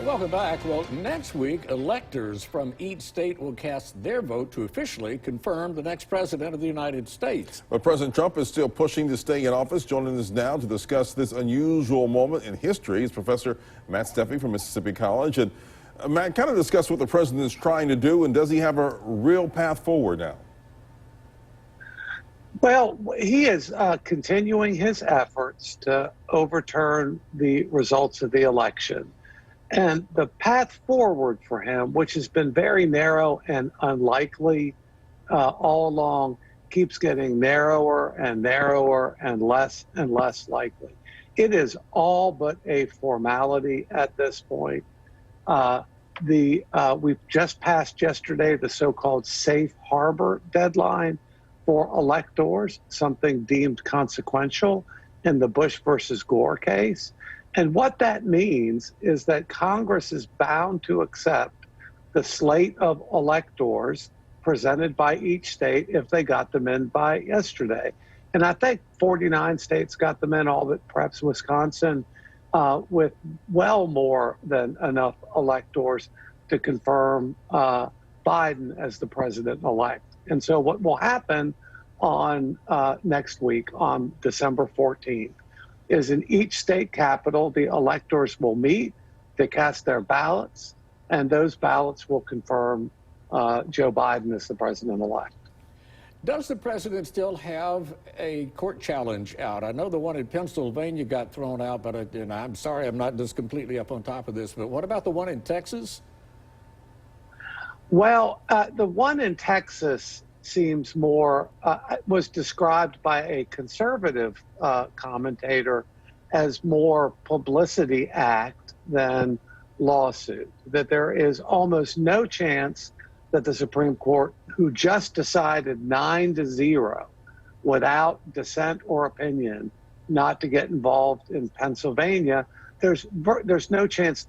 Welcome back. Well, next week, electors from each state will cast their vote to officially confirm the next president of the United States. But President Trump is still pushing to stay in office. Joining us now to discuss this unusual moment in history is Professor Matt Steffi from Mississippi College. And Matt, kind of discuss what the president is trying to do, and does he have a real path forward now? Well, he is continuing his efforts to overturn the results of the election. And the path forward for him, which has been very narrow and unlikely all along, keeps getting narrower and narrower and less likely. It is all but a formality at this point. We've just passed yesterday the so-called safe harbor deadline for electors, something deemed consequential in the Bush versus Gore case. And what that means is that Congress is bound to accept the slate of electors presented by each state if they got them in by yesterday. And I think 49 states got them in, all but perhaps Wisconsin, with well more than enough electors to confirm Biden as the president-elect. And so what will happen on next week, on December 14th, is in each state capital, the electors will meet to cast their ballots, and those ballots will confirm Joe Biden as the president-elect. Does the president still have a court challenge out? I know the one in Pennsylvania got thrown out, but and I'm sorry I'm not just completely up on top of this, but what about the one in Texas? Well, the one in Texas seems more, was described by a conservative commentator as more publicity act than lawsuit, that there is almost no chance that the Supreme Court, who just decided 9-0 without dissent or opinion not to get involved in Pennsylvania, there's no chance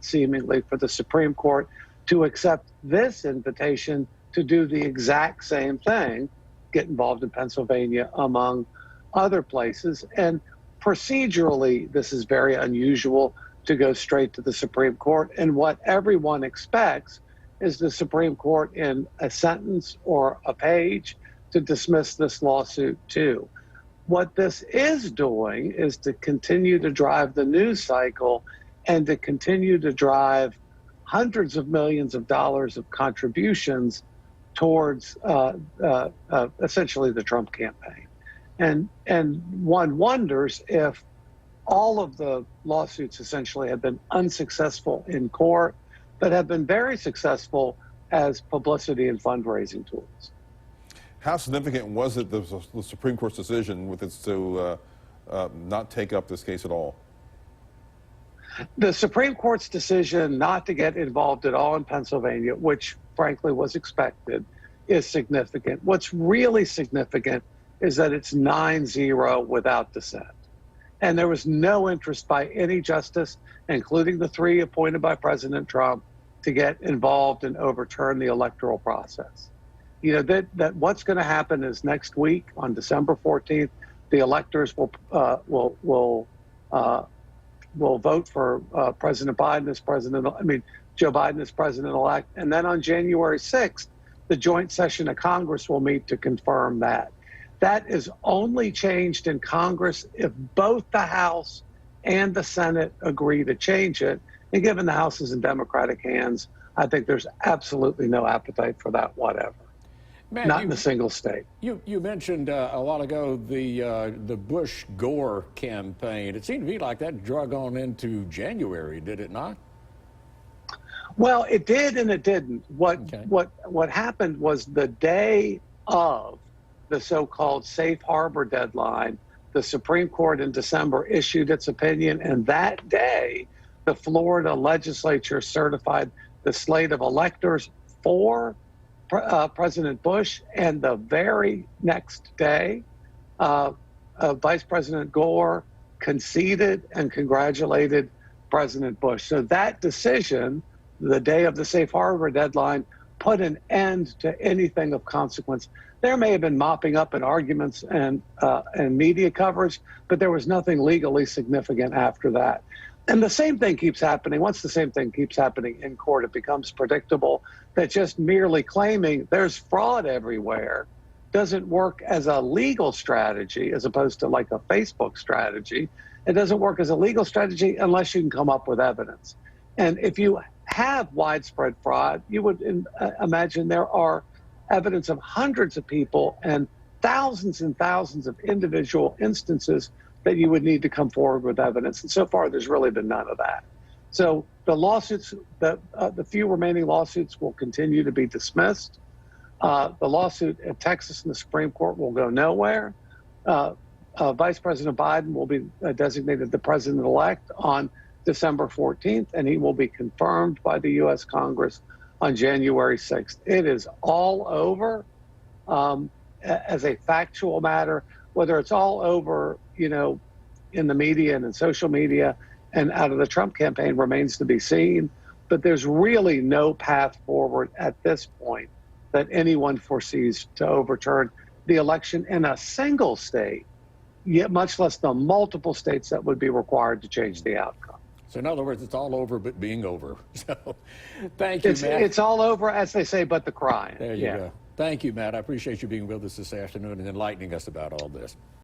seemingly for the Supreme Court to accept this invitation to do the exact same thing, get involved in Pennsylvania, among other places. And procedurally, this is very unusual to go straight to the Supreme Court. And what everyone expects is the Supreme Court, in a sentence or a page, to dismiss this lawsuit too. What this is doing is to continue to drive the news cycle and to continue to drive hundreds of millions of dollars of contributions towards essentially the Trump campaign. And one wonders if all of the lawsuits essentially have been unsuccessful in court, but have been very successful as publicity and fundraising tools. How significant was it, the Supreme Court's decision with its to not take up this case at all? The Supreme Court's decision not to get involved at all in Pennsylvania, which frankly was expected, is significant. What's really significant is that it's 9-0 without dissent. And there was no interest by any justice, including the 3 appointed by President Trump, to get involved and overturn the electoral process. You know, that what's going to happen is next week on December 14th, the electors will vote for President Biden as Joe Biden as president-elect. And then on January 6th, the joint session of Congress will meet to confirm that. That is only changed in Congress if both the House and the Senate agree to change it. And given the House is in Democratic hands, I think there's absolutely no appetite for that whatever. Man, not in a single state. You mentioned a while ago the Bush Gore campaign. It seemed to me like that drug on into January, did it not? Well, it did and it didn't. What happened was the day of the so-called safe harbor deadline, the Supreme Court in December issued its opinion, and that day the Florida legislature certified the slate of electors for President Bush, and the very next day, Vice President Gore conceded and congratulated President Bush. So that decision, the day of the safe harbor deadline, put an end to anything of consequence. There may have been mopping up and arguments and media coverage, but there was nothing legally significant after that. And the same thing keeps happening. Once the same thing keeps happening in court, it becomes predictable that just merely claiming there's fraud everywhere doesn't work as a legal strategy as opposed to like a Facebook strategy. It doesn't work as a legal strategy unless you can come up with evidence. And if you have widespread fraud, you would imagine there are evidence of hundreds of people and thousands of individual instances that you would need to come forward with evidence. And so far, there's really been none of that. So the lawsuits, the few remaining lawsuits will continue to be dismissed. The lawsuit at Texas in the Supreme Court will go nowhere. Vice President Biden will be designated the president-elect on December 14th, and he will be confirmed by the U.S. Congress on January 6th. It is all over as a factual matter. Whether it's all over, you know, in the media and in social media and out of the Trump campaign remains to be seen. But there's really no path forward at this point that anyone foresees to overturn the election in a single state, yet much less the multiple states that would be required to change the outcome. So in other words, it's all over but being over. So thank you, Matt. It's all over, as they say, but the crying. There you go. Thank you, Matt. I appreciate you being with us this afternoon and enlightening us about all this.